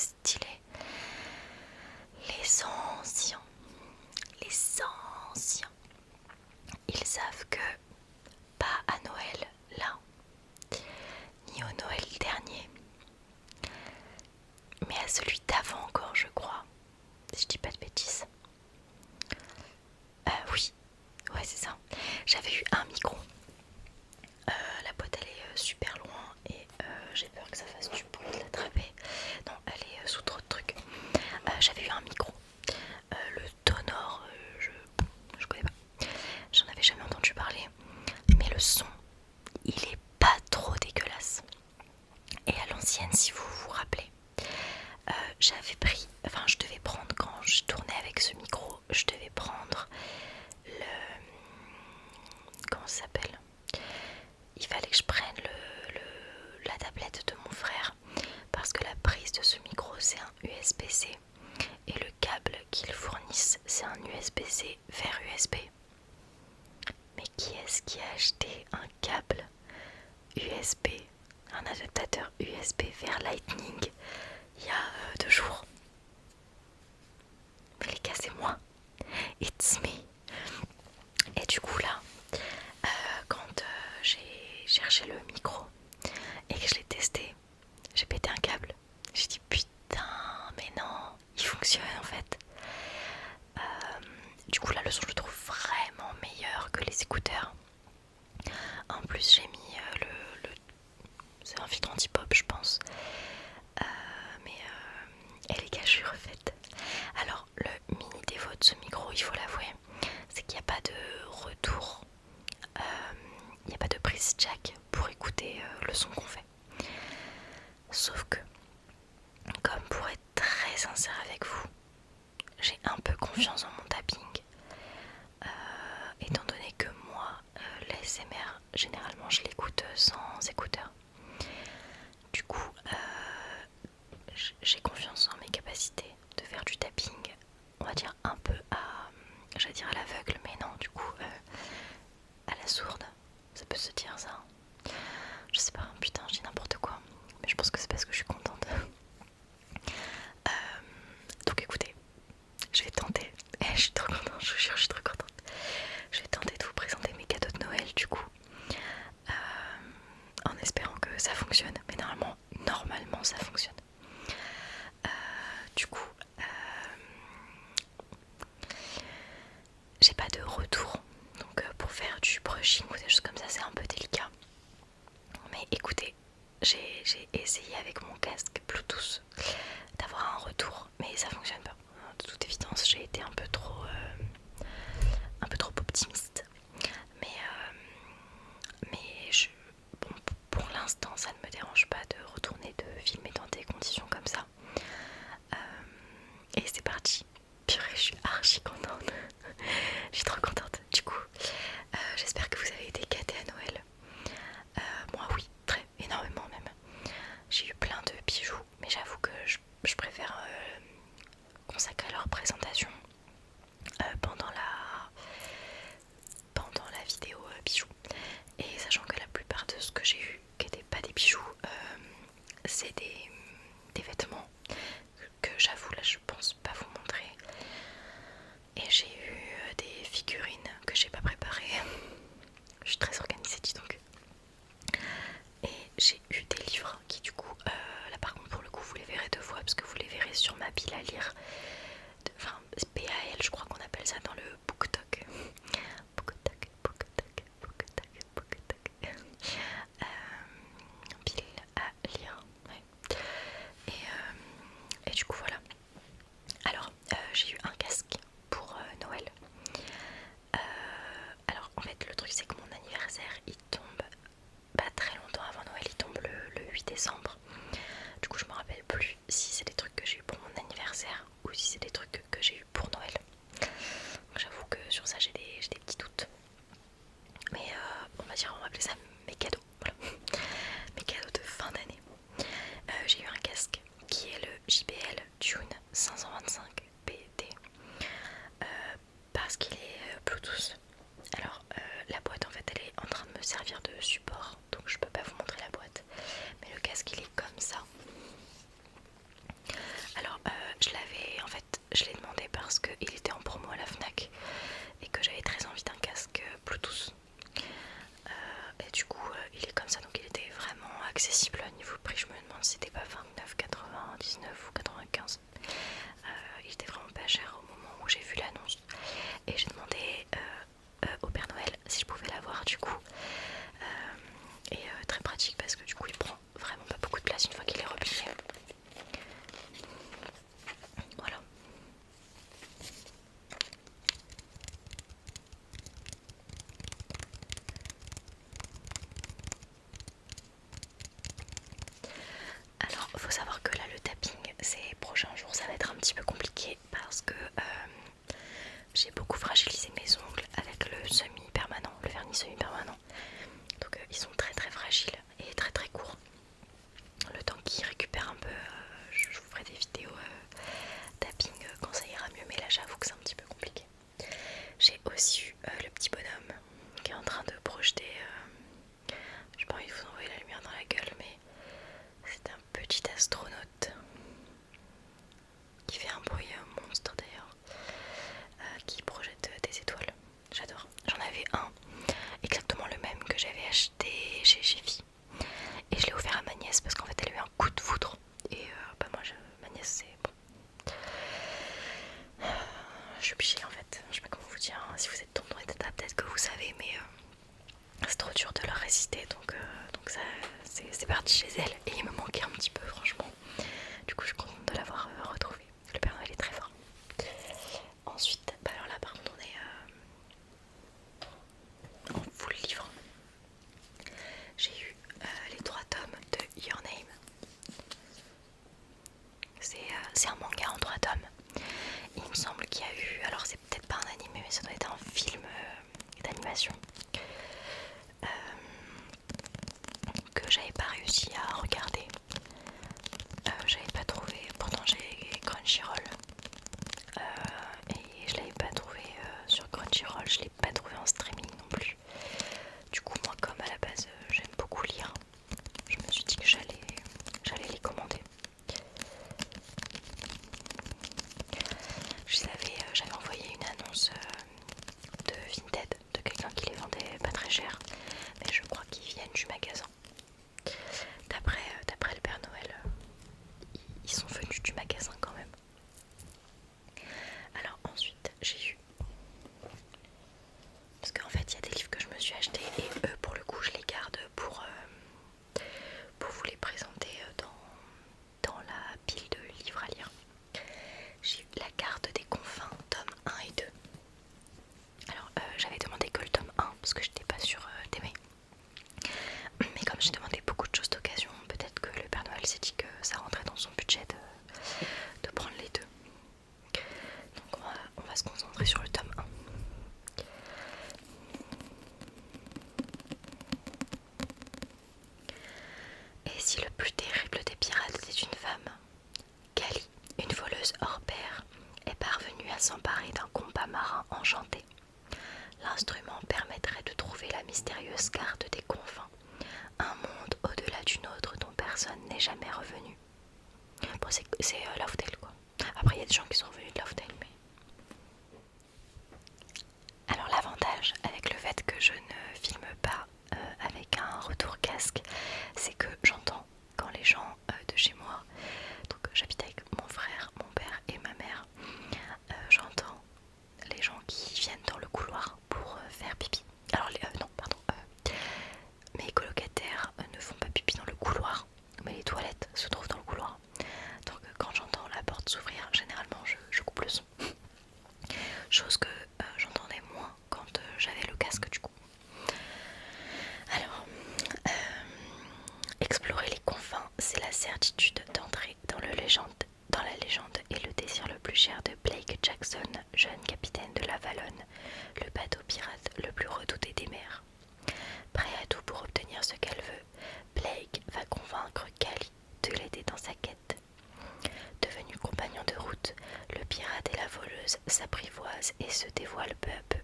stylé. Les anciens, ils savent que pas à Noël là, ni au Noël dernier, mais à celui d'avant encore, je crois, si je dis pas de bêtises. Oui, ouais c'est ça. J'avais eu un micro. La boîte elle est super loin et j'ai peur que ça fasse du bruit de l'attraper. Non, elle est sous trop de trucs. J'avais eu un micro. Le Tonor, je connais pas. J'en avais jamais entendu parler. Mais le son, il est pas trop dégueulasse. Et à l'ancienne, si vous vous rappelez, j'avais pris, enfin je devais prendre, quand je tournais avec ce micro, je devais prendre comment ça s'appelle, il fallait que je prenne la tablette de mon frère parce que la prise de ce micro c'est un USB-C et le câble qu'ils fournissent c'est un USB-C vers USB. Mais qui est-ce qui a acheté un câble USB, un adaptateur USB vers Lightning il y a 2 jours? Mais les gars, c'est moi, it's me. Et du coup là, quand j'ai cherché le micro et que je l'ai testé, j'ai pété un câble. J'ai dit putain, mais non, il fonctionne en fait. Du coup là, le son je le trouve vraiment meilleur que les écouteurs. En plus j'ai mis c'est un filtre anti-pop je pense. Et les gars, je suis refaite. Alors le mini défaut de ce micro, il faut l'avouer, c'est qu'il n'y a pas de retour, il n'y a pas de prise jack pour écouter le son qu'on fait. Sauf que, comme pour être très sincère avec vous, j'ai un peu confiance en mon tapping, étant donné que moi, l'ASMR, généralement je l'écoute sans écouteur. Du coup, j'ai confiance en mes capacités de faire du tapping, on va dire un peu j'allais dire à l'aveugle, mais non, du coup, à la sourde, ça peut se dire ça. Je sais pas, putain, je dis n'importe quoi, mais je pense que c'est parce que je suis contente. Donc écoutez, je vais tenter. Je suis trop contente, je vous jure, je suis trop contente. Je vais tenter de vous présenter mes cadeaux de Noël du coup, en espérant que ça fonctionne. Mais normalement ça fonctionne. Du coup, j'ai pas de retour. Donc pour faire du brushing ou des choses comme ça, c'est un peu délicat. Mais écoutez, j'ai essayé avec mon casque Bluetooth d'avoir un retour, mais ça fonctionne pas. De toute évidence, j'ai été un peu trop optimiste. Mais bon, pour l'instant, ça ne me dérange pas de retourner de filmer dans des conditions comme ça. Et c'est parti. Purée, je suis archi contente. Je suis trop contente. Du coup, j'espère que vous avez été gâtés à Noël. Moi oui, très énormément même. J'ai eu plein de bijoux, mais j'avoue que en fait, je l'ai demandé parce qu'il était en promo à la Fnac et que j'avais très envie d'un casque Bluetooth. Et du coup, il est comme ça, donc il était vraiment accessible au niveau prix. Je me demande si c'était pas 29,99 ou 95. Il était vraiment pas cher au moment où j'ai vu l'annonce. Et j'ai demandé au Père Noël si je pouvais l'avoir du coup. Très pratique parce que du coup il prend vraiment pas beaucoup de place une fois qu'il est replié. Voilà. Alors faut savoir que là le tapping ces prochains jours ça va être un petit peu compliqué parce que j'ai beaucoup fragilisé mes ongles avec le semi-permanent, le vernis semi-permanent. Donc ils sont très très fragiles et très très courts. Le temps qu'ils récupèrent un peu, je vous ferai des vidéos tapping quand ça ira mieux, mais là j'avoue que c'est un petit peu compliqué. J'ai aussi eu le petit bonhomme qui est en train de projeter, j'ai pas envie de vous envoyer la lumière dans la gueule, mais c'est un petit astronaute qui fait un bruit monstre d'ailleurs, qui projette des étoiles. J'adore. J'en avais un, exactement le même que j'avais acheté chez Jiffy. Et je l'ai offert à ma nièce parce qu'en fait elle a eu un coup de foudre. Et bah moi, ma nièce c'est bon. Je suis obligée en fait. Je sais pas comment vous dire. Hein. Si vous êtes tombé dans les états, peut-être que vous savez, mais c'est trop dur de leur résister. Donc ça, c'est parti chez elle. Et il me manquait un petit peu, franchement. Du coup, je suis contente de l'avoir retrouvé. Le Père Noël est très fort. Ensuite, bah alors là, par contre, on est en full livre. J'ai eu les 3 tomes de Your Name. C'est un manga en 3 tomes. Il me semble qu'il y a eu, alors c'est peut-être pas un animé, mais ça doit être un film d'animation que j'avais pas réussi à regarder. J'avais pas trouvé, pourtant j'ai Crunchyroll et je l'avais pas trouvé sur Crunchyroll, je l'ai pas trouvé en streaming non plus. Du coup, moi, comme à la base j'aime beaucoup lire, je me suis dit que j'allais les commander. J'avais envoyé une annonce de Vinted, de quelqu'un qui les vendait pas très cher, mais je crois qu'ils viennent du magasin. D'après le Père Noël, ils sont venus du magasin quand même. Alors ensuite j'ai eu, parce qu'en fait il y a des livres que je me suis achetés et eux pour le coup je les garde pour vous les présenter dans la pile de livres à lire. J'ai eu La Carte des Confins, tome 1 et 2. Alors j'avais demandé que le tome 1 parce que j'étais pas sûre d'aimer. Mais comme j'ai demandé beaucoup de choses d'occasion, peut-être que le Père Noël s'est dit que ça rentrait dans son budget de prendre les deux. Donc on va se concentrer sur le tome 1. Et si le plus terrible des pirates était une femme, Kali, une voleuse hors pair, est parvenue à s'emparer d'un compas marin enchanté. L'instrument permettrait de trouver la mystérieuse carte des confins, un monde au-delà du nôtre dont personne n'est jamais revenu. Bon, c'est Laufey quoi. Après, il y a des gens qui sont revenus de Laufey, mais... Alors l'avantage avec le fait que je ne filme pas avec un retour casque, c'est que j'entends quand les gens de chez moi, donc j'habite avec mon frère, mon père et ma mère, j'entends les gens qui viennent dans le couloir pour faire pipi. Alors non pardon, mes colocataires ne font pas pipi dans le couloir, mais les toilettes se trouvent dans le couloir. Donc quand j'entends la porte s'ouvrir, généralement je coupe le son. Chose que j'entendais moins quand j'avais le casque du coup. Alors, explorer les confins, c'est la certitude d'entrer dans la légende et le désir le plus cher de Blake Jackson, jeune capitaine de l'Avalon, le bateau pirate le plus redouté des mers. Prêt à tout pour obtenir ce qu'elle veut, Blake va convaincre Kali de l'aider dans sa quête. Devenus compagnons de route, le pirate et la voleuse s'apprivoisent et se dévoilent peu à peu.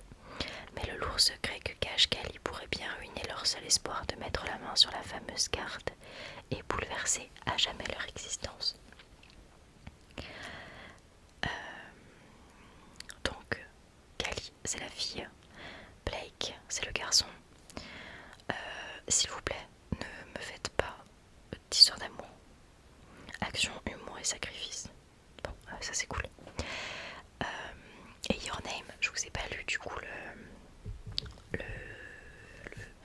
Mais le lourd secret que cache Kali pourrait bien ruiner leur seul espoir de mettre la main sur la fameuse carte et bouleverser à jamais leur existence. c'est la fille, Blake, c'est le garçon. S'il vous plaît, ne me faites pas d'histoire d'amour. Action, humour et sacrifice. Bon, ça c'est cool. Et Your Name, je vous ai pas lu du coup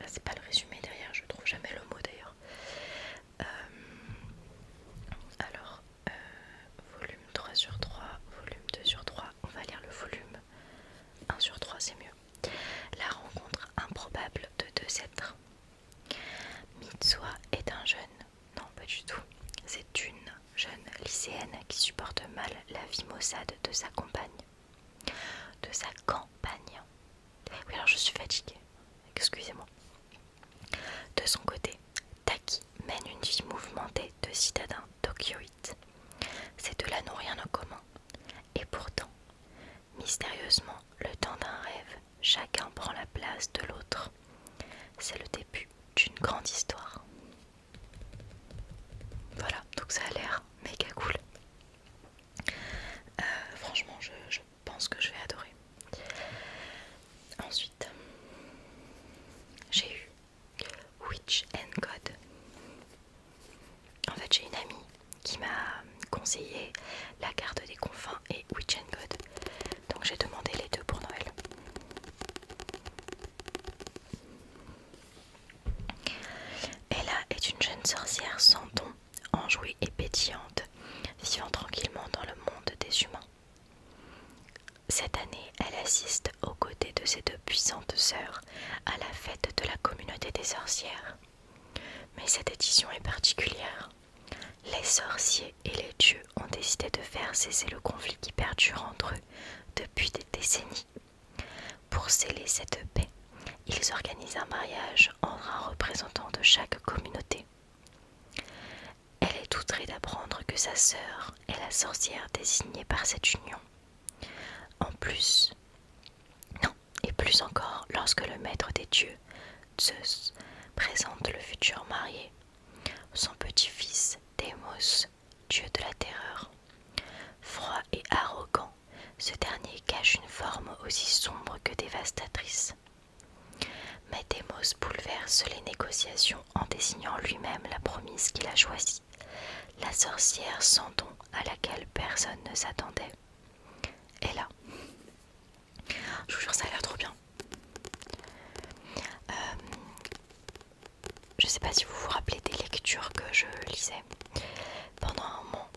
c'est pas le résumé derrière, je trouve jamais le mot d'ailleurs. Alors, volume 3/3, volume 2/3, on va lire le volume 1/3, c'est mieux. La rencontre improbable de deux êtres. Mitsuha est un jeune, non pas du tout, c'est une jeune lycéenne qui supporte mal la vie maussade de sa compagne. De sa campagne. Oui, alors je suis fatiguée, excusez-moi. De son côté, Taki mène une vie mouvementée de citadin tokyoïte. Ces deux-là n'ont rien en commun. Et pourtant, mystérieusement, le temps d'un rêve, chacun prend la place de l'autre. C'est le début d'une grande histoire. Voilà, donc ça a l'air méga cool. Franchement, je pense que je vais adorer. Ensuite, j'ai eu Witch and God. En fait, j'ai une amie qui m'a conseillé La Garde des Confins et Witch and God. Donc j'ai demandé les deux pour Noël. Ella est une jeune sorcière sans don, enjouée et pétillante, vivant tranquillement dans le monde des humains. Cette année, elle assiste aux côtés de ses deux puissantes sœurs à la fête de la communauté des sorcières. Mais cette édition est particulière. Les sorciers et les dieux ont décidé de faire cesser le conflit qui perdure entre eux depuis des décennies. Pour sceller cette paix, ils organisent un mariage entre un représentant de chaque communauté. Elle est outrée d'apprendre que sa sœur est la sorcière désignée par cette union. En plus, non, et plus encore lorsque le maître des dieux, Zeus, présente le futur marié, son petit-fils Deimos, dieu de la terreur. Froid et arrogant, ce dernier cache une forme aussi sombre que dévastatrice. Mais Deimos bouleverse les négociations en désignant lui-même la promise qu'il a choisie, la sorcière sans don à laquelle personne ne s'attendait. Et là, je vous jure, ça a l'air trop bien. Je sais pas si vous vous rappelez des lectures que je lisais pendant un moment,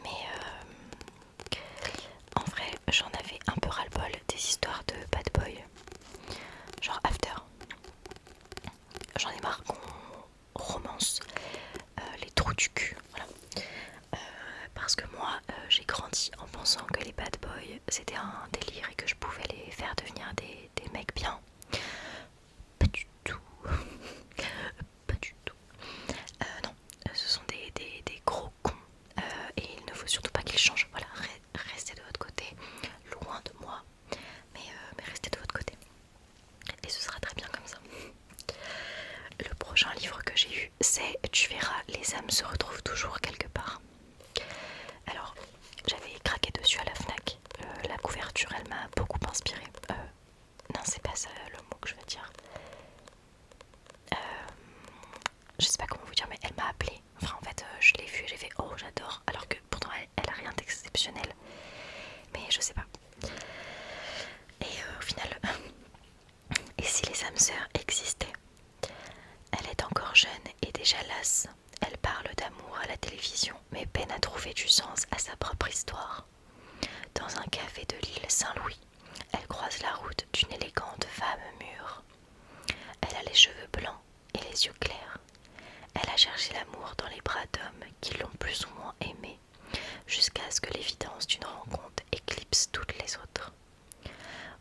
mais en vrai, j'en avais un peu ras-le-bol des histoires de bad boy, genre After. J'en ai marre qu'on romance les trous du cul, voilà. Parce que moi, j'ai grandi en pensant que les bad boys c'était un délire et que je pouvais les faire devenir des mecs bien. Pas du tout. Pas du tout. Non, ce sont des gros cons et il ne faut surtout pas qu'ils changent. Voilà, restez de votre côté, loin de moi, mais restez de votre côté. Et ce sera très bien comme ça. Le prochain livre que j'ai eu, c'est Tu verras, les âmes se retrouvent toujours quelque part. Alors, j'avais craqué dessus à la FNAC. La couverture, elle m'a beaucoup inspirée. Non, c'est pas ça le mot que je veux dire. Je sais pas comment vous dire, mais elle m'a appelée. Enfin, en fait, je l'ai vue et j'ai fait oh, j'adore. Alors que pourtant, elle a rien d'exceptionnel. Mais je sais pas. Et au final, et si les âmes sœurs existaient? Elle est encore jeune et déjà lasse. Elle parle d'amour à la télévision, mais peine à trouver du sens à sa propre histoire. Dans un café de l'île Saint-Louis, elle croise la route d'une élégante femme mûre. Elle a les cheveux blancs et les yeux clairs. Elle a cherché l'amour dans les bras d'hommes qui l'ont plus ou moins aimée, jusqu'à ce que l'évidence d'une rencontre éclipse toutes les autres.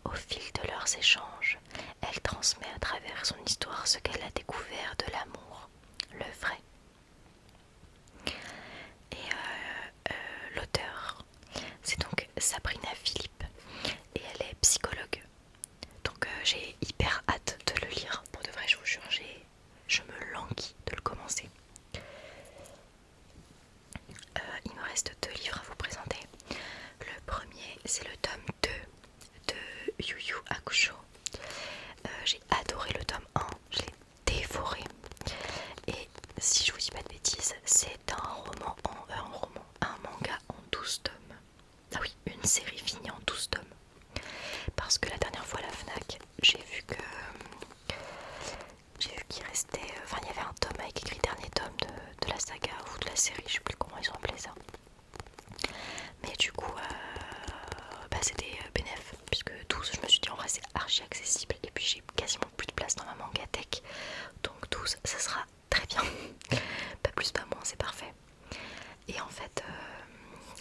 Au fil de leurs échanges, elle transmet à travers son histoire ce qu'elle a découvert de l'amour, le vrai. Et l'auteur, c'est donc Sabrina Philippe, et elle est psychologue. Donc j'ai hyper hâte de le lire. Pour de vrai, je vous jure, je me languis de le commencer. Il me reste 2 livres à vous présenter. Le premier, c'est le tome 2 de You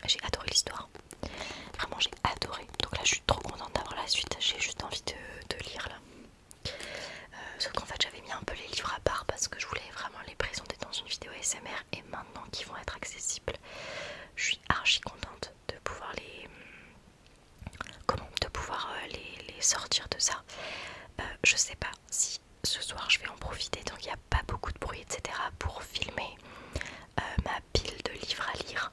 J'ai adoré l'histoire. Vraiment j'ai adoré. Donc là je suis trop contente d'avoir la suite. J'ai juste envie de lire là. Sauf qu'en fait j'avais mis un peu les livres à part parce que je voulais vraiment les présenter dans une vidéo ASMR. Et maintenant qu'ils vont être accessibles, je suis archi contente de pouvoir les sortir de ça. Je sais pas si ce soir je vais en profiter tant qu'il n'y a pas beaucoup de bruit etc. pour filmer ma pile de livres à lire,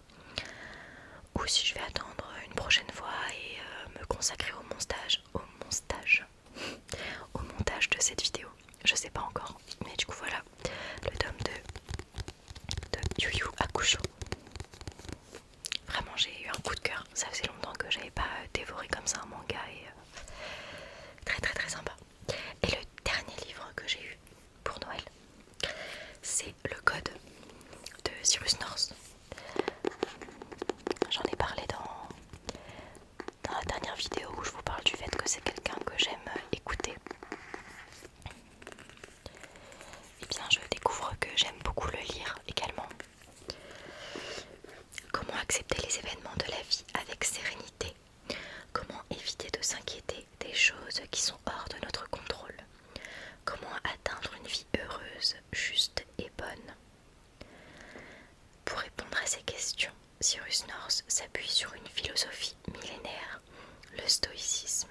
ou si je vais attendre une prochaine fois et me consacrer au montage de cette vidéo. Je sais pas encore, mais du coup voilà le tome de Yu Yu Hakusho. Vraiment j'ai eu un coup de cœur, ça faisait longtemps que j'avais pas dévoré comme ça un manga et très très très sympa. Et le dernier livre que j'ai eu pour Noël, c'est Le Code de Cyrus North. J'en ai parlé dans la dernière vidéo où je vous parle du fait que c'est quelqu'un que j'aime écouter. Et bien je découvre que j'aime beaucoup le lire également. Comment accepter les événements de la vie avec sérénité? Comment éviter de s'inquiéter des choses qui sont hors de notre contrôle? Comment atteindre une vie heureuse, juste et bonne? Pour répondre à ces questions, Cyrus North s'appuie sur une philosophie millénaire, le stoïcisme,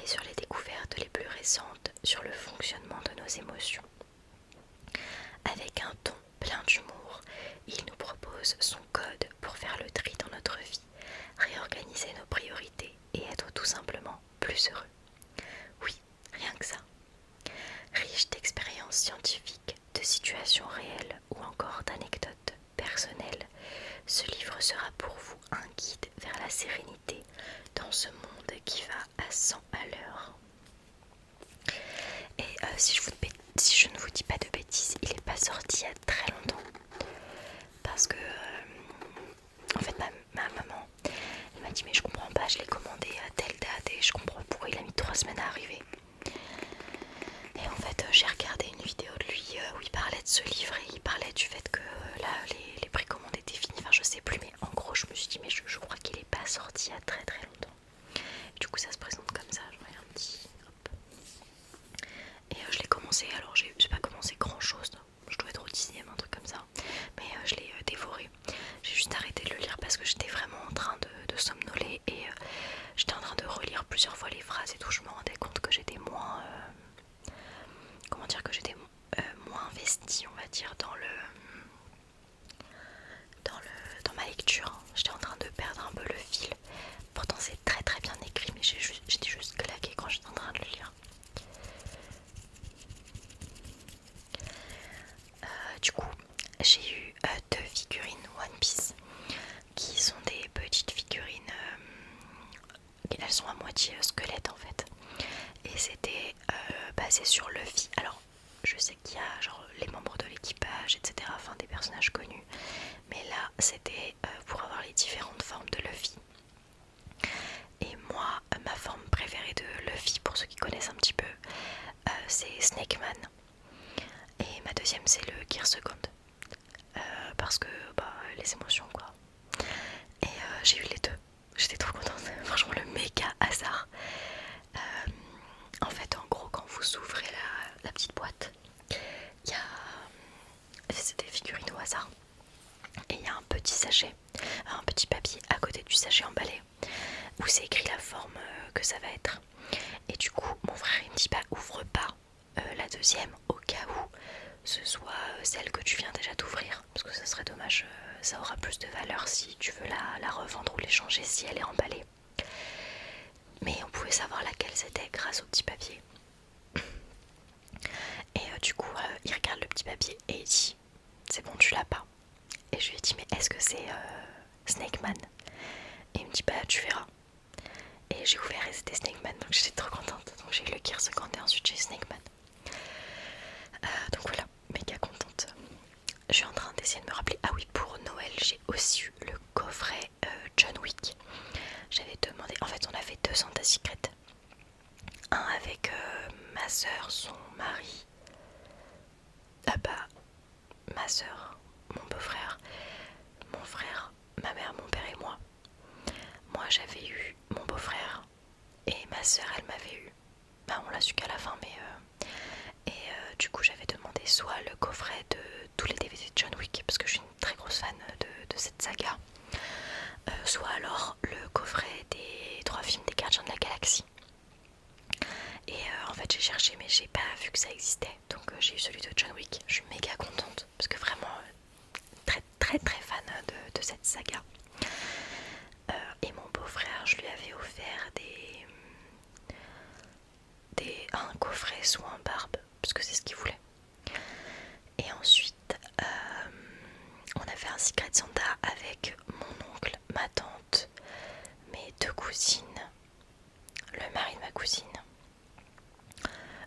et sur les découvertes les plus récentes sur le fonctionnement de nos émotions. Avec un ton plein d'humour, il nous propose son code pour faire le tri dans notre vie, réorganiser nos priorités et être tout simplement plus heureux. Oui, rien que ça. Riche d'expériences scientifiques, de situations réelles ou encore d'anecdotes personnelles, ce livre sera pour vous un guide vers la sérénité dans ce monde qui va à 100 à l'heure. Et si je ne vous dis pas de bêtises, il n'est pas sorti il y a très longtemps. Parce que, en fait, ma maman, elle m'a dit mais je comprends pas, je l'ai commandé à telle date et je comprends pourquoi il a mis 3 semaines à arriver. Et en fait, j'ai regardé une vidéo de lui où il parlait de ce livre et il parlait du fait que là, les précommandes étaient finies. Enfin, je sais plus, mais en gros, je me suis dit mais je crois qu'il n'est pas sorti il y a très très longtemps. Et du coup, ça se présente comme ça. Je vois un petit... Hop. Et je l'ai commencé, alors j'ai pas commencé grand chose, je dois être au 10e, un truc comme ça, mais je l'ai dévoré. J'ai juste arrêté de le lire parce que j'étais vraiment en train de somnoler et j'étais en train de relire plusieurs fois les phrases et tout. Je me rendais compte que j'étais moins moins investie, on va dire, dans ma lecture. J'étais en train de perdre un peu le fil. Pourtant c'est très très bien écrit, mais j'étais juste claquée quand j'étais en train de le lire. Du coup, j'ai eu 2 figurines One Piece qui sont des petites figurines. Elles sont à moitié squelette en fait. Et c'était basé sur Luffy. Alors, je sais qu'il y a genre les membres de l'équipage, etc. Enfin, des personnages connus. Mais là, c'était pour avoir les différentes formes de Luffy. Et moi, ma forme préférée de Luffy, pour ceux qui connaissent un petit peu, c'est Snake Man. Et ma deuxième, c'est le Gear Second. Parce que les émotions quoi. Et j'ai eu les deux. J'étais trop contente. Franchement, le méga hasard. En fait, en gros, quand vous ouvrez la petite boîte, il y a... C'est des figurines au hasard. Et il y a un petit sachet, un petit papier à côté du sachet emballé où c'est écrit la forme que ça va être. Et du coup, mon frère il me dit ouvre pas la deuxième au cas où ce soit celle que tu viens déjà d'ouvrir, parce que ça serait dommage, ça aura plus de valeur si tu veux la revendre ou l'échanger si elle est emballée. Mais on pouvait savoir laquelle c'était grâce au petit papier. Et du coup, il regarde le petit papier et il dit c'est bon, tu l'as pas. Et je lui ai dit mais est-ce que c'est Snake Man? Et il me dit tu verras. Et j'ai ouvert et c'était Snake Man, donc j'étais trop contente. Donc j'ai eu le Gear 50 et ensuite j'ai Snake Man. Donc voilà, méga contente. Je suis en train d'essayer de me rappeler. Ah oui, pour Noël, j'ai aussi eu le coffret John Wick. J'avais demandé, en fait on a fait 2 Santa Secret. Un avec ma soeur, son mari, ma soeur, mon beau-frère, mon frère, ma mère, mon père et moi. j'avais eu mon beau-frère et ma soeur elle m'avait eu. On l'a su qu'à la fin, mais du coup j'avais demandé soit le coffret de tous les DVD de John Wick parce que je suis une très grosse fan de cette saga, soit alors le coffret des 3 films des Gardiens de la Galaxie. Et en fait j'ai cherché mais j'ai pas vu que ça existait, donc j'ai eu celui de John Wick. Je suis méga contente parce que vraiment très fan de cette saga. Et mon beau-frère, je lui avais offert un coffret soit un barbe parce que c'est ce qu'il voulait. Et ensuite on a fait un Secret Santa avec mon oncle, ma tante, mes 2 cousines, le mari de ma cousine,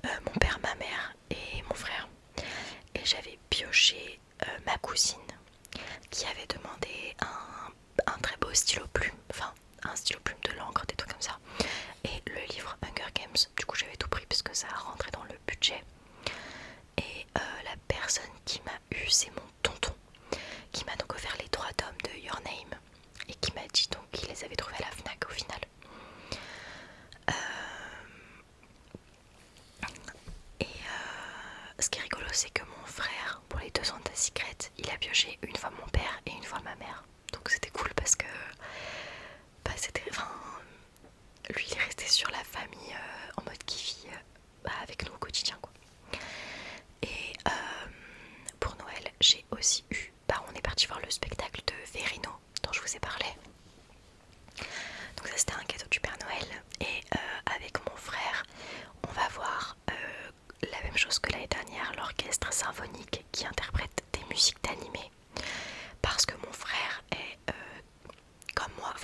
mon père, ma mère et mon frère. Et j'avais pioché ma cousine qui avait demandé un très beau stylo plume, enfin un stylo plume de l'encre, des trucs comme ça, et le livre Hunger Games. Du coup j'avais tout pris parce que ça rentrait dans le budget. Et la personne qui m'a eu, c'est mon tonton qui m'a donc offert les 3 tomes de Your Name et qui m'a dit donc qu'il les avait trouvés à la FNAC au final. Ce qui est rigolo, c'est que mon frère, pour les 2 Santa Secret, il a pioché une fois mon père et une fois ma mère. Donc c'était cool parce que c'était, lui il est resté sur la famille en mode qui vit avec nous au quotidien quoi. Et pour Noël j'ai aussi eu, on est parti voir le spectacle de Verino dont je vous ai parlé. Donc ça c'était un cadeau du Père Noël. Et avec mon frère on va voir la même chose que l'année dernière, l'orchestre symphonique qui interprète des musiques d'animé. Parce que mon frère est comme moi,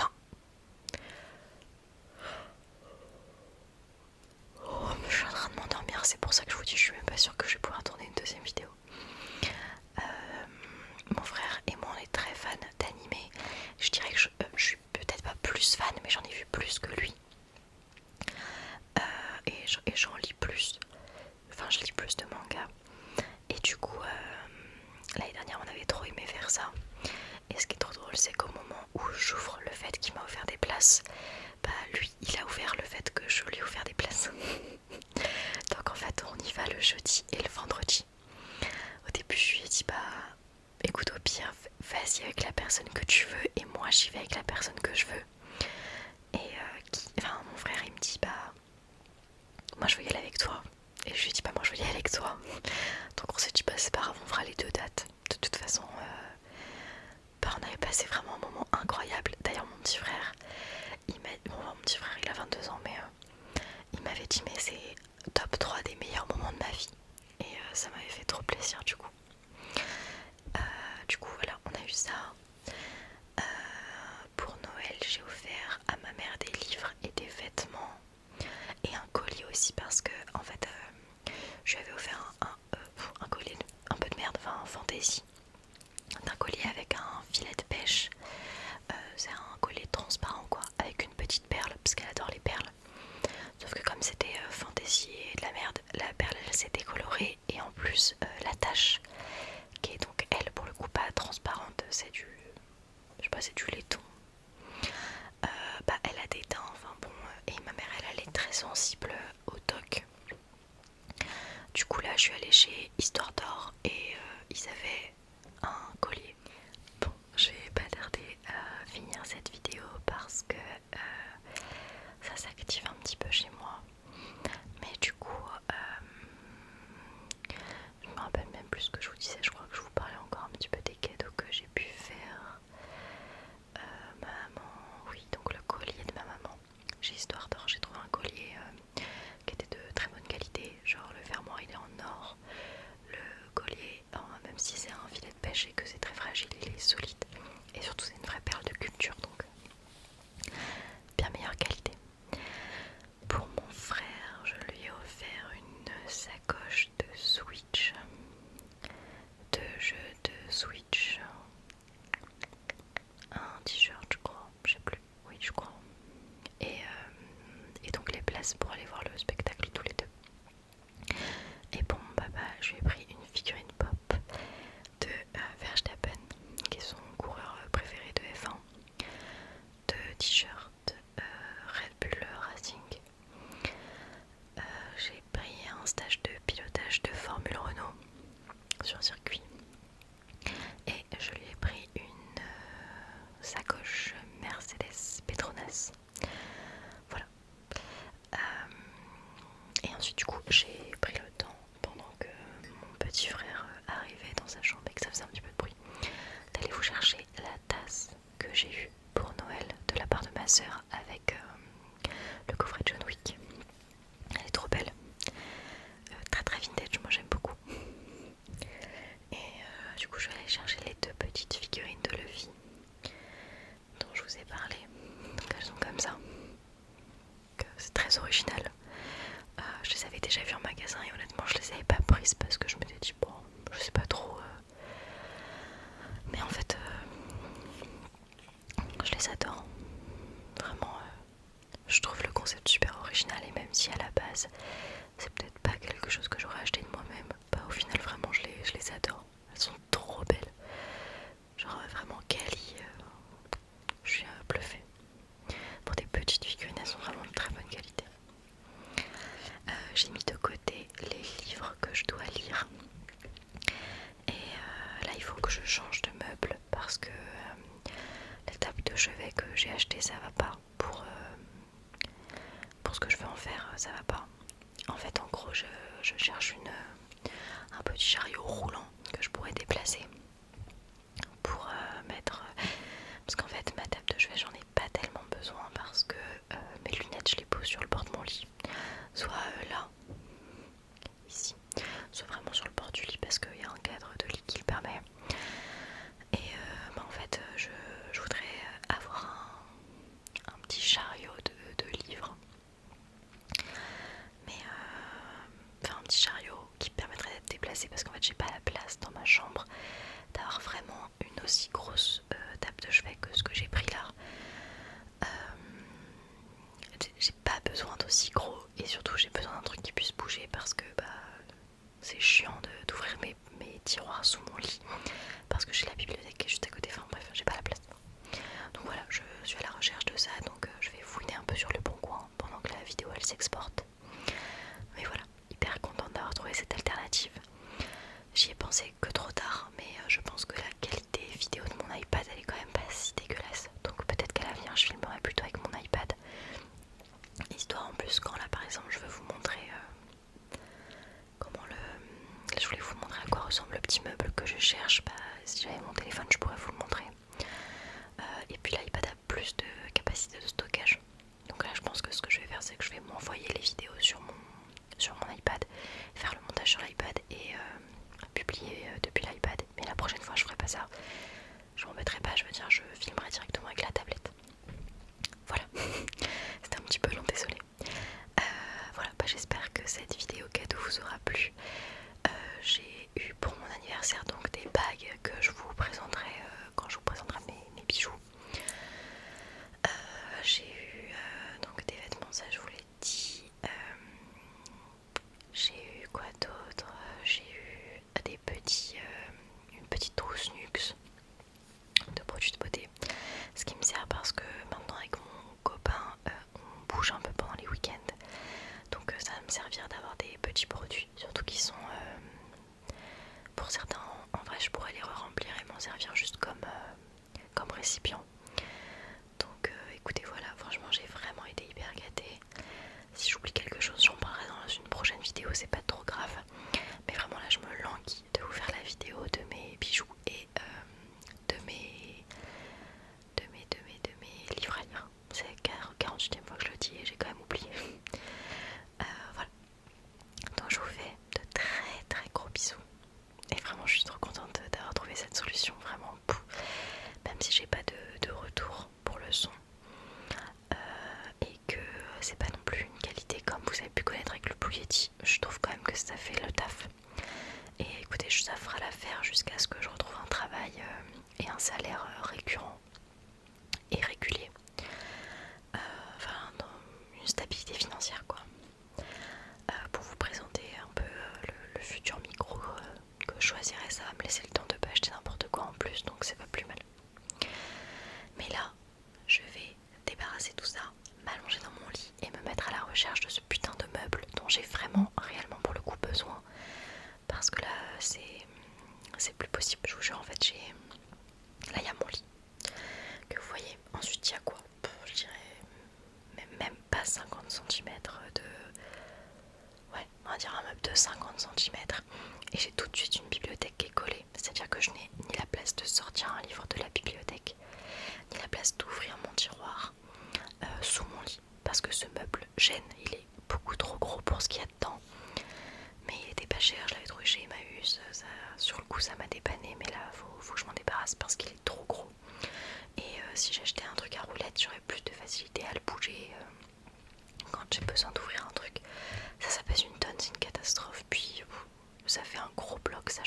je suis en train de m'endormir, c'est pour ça que je vous dis, je suis même pas sûre que je vais pouvoir tourner une deuxième vidéo. Mon frère et moi on est très fans d'animé. Je dirais que je suis peut-être pas plus fan, mais j'en ai vu plus que lui. Et j'en lis plus. Enfin je lis plus de mangas. Et du coup l'année dernière on avait trop aimé faire ça. Et ce qui est trop drôle, c'est qu'au moment où j'ouvre le fait qu'il m'a offert des places, lui il a ouvert le fait que je lui ai offert des places. Donc en fait on y va le jeudi et le vendredi. Au début je lui ai dit écoute, au pire vas-y avec la personne que tu veux et moi j'y vais avec la personne que je veux. Et mon frère il me dit moi je veux y aller avec toi. Et je lui ai dit moi je veux y aller avec toi. Donc on s'est dit c'est pas grave, on fera les 2 dates. De toute façon on avait passé vraiment un moment incroyable. D'ailleurs mon petit frère il a 22 ans, mais il m'avait dit mais c'est top 3 des meilleurs moments de ma vie. Et ça m'avait fait trop plaisir du coup. Du coup voilà, on a eu ça. Pour Noël j'ai offert à ma mère des livres et des vêtements et un collier aussi parce que en fait je lui avais offert un collier un peu de merde, un fantaisie, un collier avec un filet de pêche. C'est un collier transparent quoi, avec une petite perle parce qu'elle adore les perles. Sauf que comme c'était fantaisie et de la merde, la perle elle s'est décolorée et en plus la tache qui est donc elle pour le coup pas transparente, c'est du, je sais pas, c'est du laiton. Elle a des dents, et ma mère elle est très sensible au toc. Du coup là je suis allée chez Histoire d'Or et ils avaient un collier. Bon, je vais pas tarder à finir cette vidéo parce que ça s'active un petit peu chez moi. Mais du coup je me rappelle même plus ce que je vous disais. Je crois que je vous parlais encore un petit peu des cadeaux que j'ai pu faire. Ma maman, oui, donc le collier de ma maman. Chez Histoire d'Or, j'ai trouvé un collier qui était de très bonne qualité. Genre le fermoir il est en or. Le collier, même si c'est un filet de pêche et que c'est très fragile, il est solide. Et surtout c'est une vraie perle de culture, donc bien meilleure qualité. Pour mon frère, je lui ai offert une sacoche de Switch, de jeu de Switch, un t-shirt je crois, je sais plus, oui je crois, et donc les places pour aller voir le spectacle tous les 2. Et pour mon papa, je lui ai pris une figurine pop de Verstappen, qui est son coureur préféré de F1, 2 t-shirts, sœur avec le coffret de John Wick. Elle est trop belle, très très vintage, moi j'aime beaucoup. Et du coup je vais aller chercher les deux petites figurines de Luffy dont je vous ai parlé. Donc elles sont comme ça. C'est très original. Je les avais déjà vues en magasin et honnêtement je les avais pas prises parce que je m'étais dit bon, je sais pas trop. Mais en fait, je les adore. Vraiment, je trouve le concept super original et même si à la base c'est peut-être pas quelque chose que j'aurais acheté de moi-même, bah au final vraiment je les adore. Elles sont trop belles. Genre vraiment quali. Je suis bluffée. Pour des petites figurines, elles sont vraiment de très bonne qualité. J'ai mis de côté les livres que je dois lire. Et là il faut que je change de meuble parce que la table de chevet que j'ai achetée ça va pas. Pour ce que je veux en faire, ça va pas. En fait en gros je cherche un petit chariot roulant que je pourrais déplacer pour mettre... Parce qu'en fait ma table de chevet j'en ai pas tellement besoin parce que mes lunettes je les pose sur le bord de mon lit. Soit là, ici, soit vraiment sur le bord du lit parce qu'il y a un cadre de lit qui le permet. Et en fait je voudrais avoir un petit chariot de livres. Mais enfin un petit chariot qui permettrait d'être déplacé parce qu'en fait j'ai pas la place dans ma chambre d'avoir vraiment une aussi grosse table de chevet que ce que j'ai pris là. J'ai pas besoin d'aussi gros et surtout j'ai besoin d'un truc qui puisse bouger parce que bah c'est chiant d'ouvrir mes tiroirs sous mon lit parce que j'ai la bibliothèque qui est juste à côté, enfin bref j'ai pas la place. Donc voilà, je suis à la recherche de ça, donc je vais fouiner un peu sur le bon coin pendant que la vidéo elle s'exporte. Mais voilà, hyper contente d'avoir trouvé cette alternative. J'y ai pensé que trop tard, mais je pense que la qualité vidéo de mon iPad elle est quand même pas si dégueulasse. Donc peut-être qu'à l'avenir je filmerai plutôt avec mon iPad. Histoire en plus quand là par exemple je veux vous montrer je voulais vous montrer à quoi ressemble le petit meuble que je cherche. Bah, si j'avais mon téléphone je pourrais vous le montrer. Et puis l'iPad a plus de capacité de stockage. Donc là je pense que ce que je vais faire c'est que je vais m'envoyer les vidéos sur mon iPad, faire le montage sur l'iPad et publier depuis l'iPad. Mais la prochaine fois je ferai pas ça. Je m'embêterai pas, je veux dire je filmerai directement avec la tablette. Voilà, c'était un petit peu long, désolé. Voilà, bah, j'espère que cette vidéo cadeau vous aura plu. J'ai eu pour mon anniversaire donc des bagues que je vous présenterai quand je vous présenterai mes bijoux. J'ai eu donc des vêtements, ça je vous l'ai dit. J'ai eu quoi d'autre? J'ai eu une petite trousse Nux de produits de beauté. Ce qui me sert facilité à le bouger quand j'ai besoin d'ouvrir un truc. Ça pèse une tonne, c'est une catastrophe. Puis ça fait un gros bloc, ça